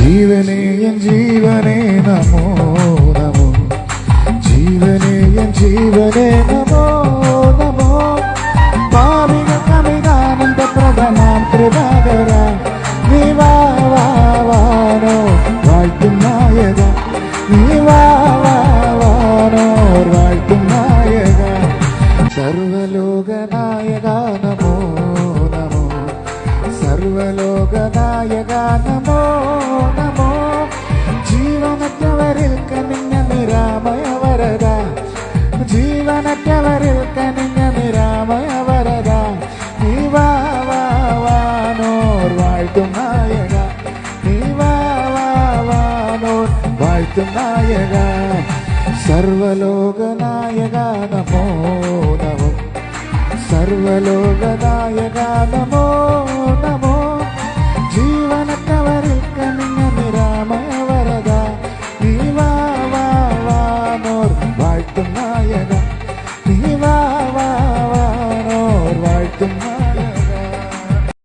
ജീവനേ എൻ ജീവനേ നമോ നമോ, ജീവനേ എൻ ജീവനേ നമോ നമോ, പാപികൾക്കമിതാനന്ദപ്രദമാം കൃപാകര നീ വാനോ വാഴ്ത്തും നായക, നീ വാനോ വാഴ്ത്തും നായക, സർവലോകനായക നമോ നമോ, സർവലോകനായക നമോ നമോ, ജീവനറ്റവരിൽ കനിഞ്ഞ നിരാമയ വരദ, ജീവനറ്റവരിൽ കനിഞ്ഞ നിരാമയ വരദ, നീ വാനോർ വാഴ്ത്തും നായക, നീ വാനോർ വാഴ്ത്തും നായക, സർവലോകനായക നമോ നമോ, സർവലോകനായക നമോ നമോ, ജീവനത്തവരിൽ കനിഞ്ഞ നിരാമയ വരദ, നീ വാനോർ വാഴ്ത്തും നായക, നീ വാനോർ വാഴ്ത്തും